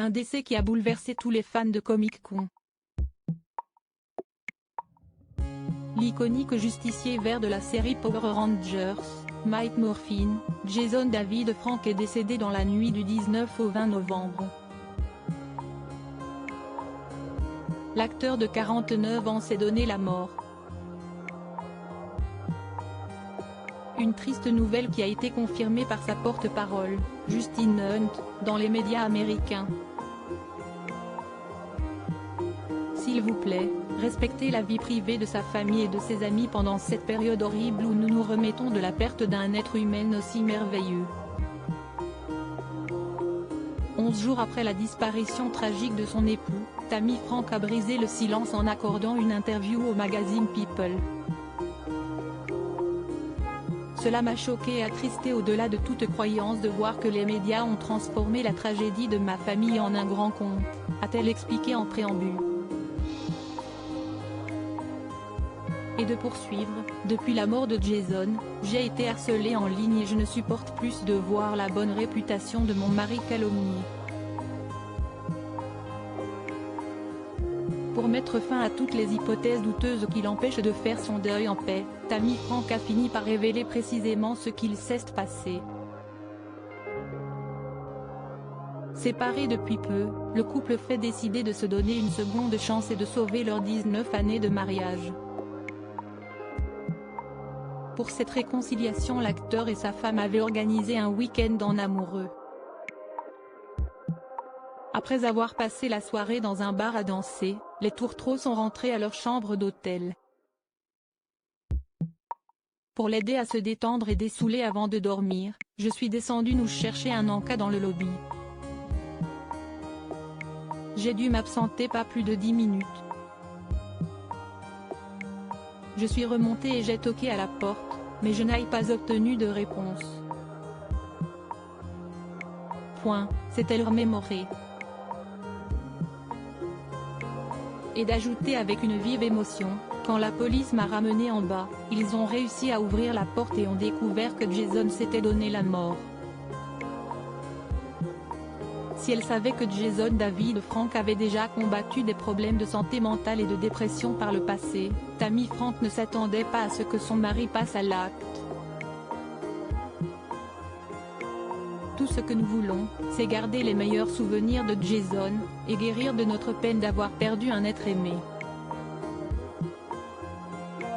Un décès qui a bouleversé tous les fans de Comic-Con. L'iconique justicier vert de la série Power Rangers, Mike Morfine, Jason David Frank est décédé dans la nuit du 19 au 20 novembre. L'acteur de 49 ans s'est donné la mort. Une triste nouvelle qui a été confirmée par sa porte-parole, Justine Hunt, dans les médias américains. S'il vous plaît, respectez la vie privée de sa famille et de ses amis pendant cette période horrible où nous nous remettons de la perte d'un être humain aussi merveilleux. 11 jours après la disparition tragique de son époux, Tammy Frank a brisé le silence en accordant une interview au magazine People. Cela m'a choqué et attristé au-delà de toute croyance de voir que les médias ont transformé la tragédie de ma famille en un grand conte, a-t-elle expliqué en préambule. Et de poursuivre, depuis la mort de Jason, j'ai été harcelée en ligne et je ne supporte plus de voir la bonne réputation de mon mari calomniée. Pour mettre fin à toutes les hypothèses douteuses qui l'empêchent de faire son deuil en paix, Tammy Frank a fini par révéler précisément ce qu'il s'est passé. Séparés depuis peu, le couple fait décider de se donner une seconde chance et de sauver leurs 19 années de mariage. Pour cette réconciliation, l'acteur et sa femme avaient organisé un week-end en amoureux. Après avoir passé la soirée dans un bar à danser, les tourtereaux sont rentrés à leur chambre d'hôtel. Pour l'aider à se détendre et dessouler avant de dormir, je suis descendu nous chercher un encas dans le lobby. J'ai dû m'absenter pas plus de 10 minutes. Je suis remonté et j'ai toqué à la porte, mais je n'ai pas obtenu de réponse. S'est-elle remémorée. Et d'ajouter avec une vive émotion, quand la police m'a ramené en bas, ils ont réussi à ouvrir la porte et ont découvert que Jason s'était donné la mort. Si elle savait que Jason David Frank avait déjà combattu des problèmes de santé mentale et de dépression par le passé, Tammy Frank ne s'attendait pas à ce que son mari passe à l'acte. Tout ce que nous voulons, c'est garder les meilleurs souvenirs de Jason, et guérir de notre peine d'avoir perdu un être aimé.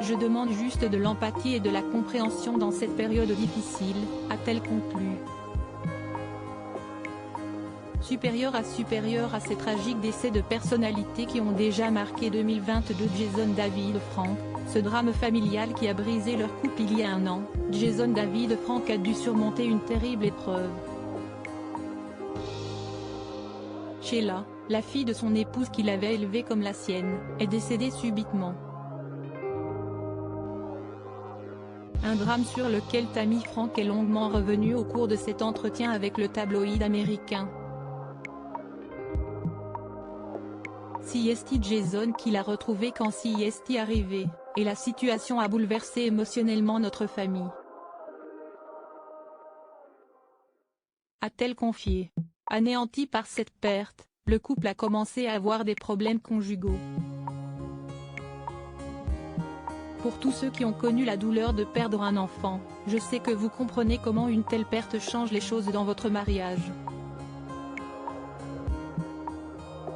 Je demande juste de l'empathie et de la compréhension dans cette période difficile, a-t-elle conclu. Supérieur à ces tragiques décès de personnalités qui ont déjà marqué 2022 Jason David Frank, ce drame familial qui a brisé leur couple il y a un an, Jason David Frank a dû surmonter une terrible épreuve. Sheila, la fille de son épouse qu'il avait élevée comme la sienne, est décédée subitement. Un drame sur lequel Tammy Frank est longuement revenu au cours de cet entretien avec le tabloïd américain. CST Jason qui l'a retrouvé quand CST arrivait, et la situation a bouleversé émotionnellement notre famille. A-t-elle confié. Anéanti par cette perte, le couple a commencé à avoir des problèmes conjugaux. Pour tous ceux qui ont connu la douleur de perdre un enfant, je sais que vous comprenez comment une telle perte change les choses dans votre mariage.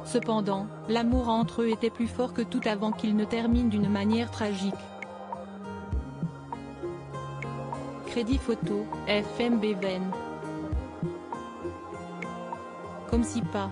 Cependant, l'amour entre eux était plus fort que tout avant qu'il ne termine d'une manière tragique. Crédit photo, FMB Ven. Comme si pas.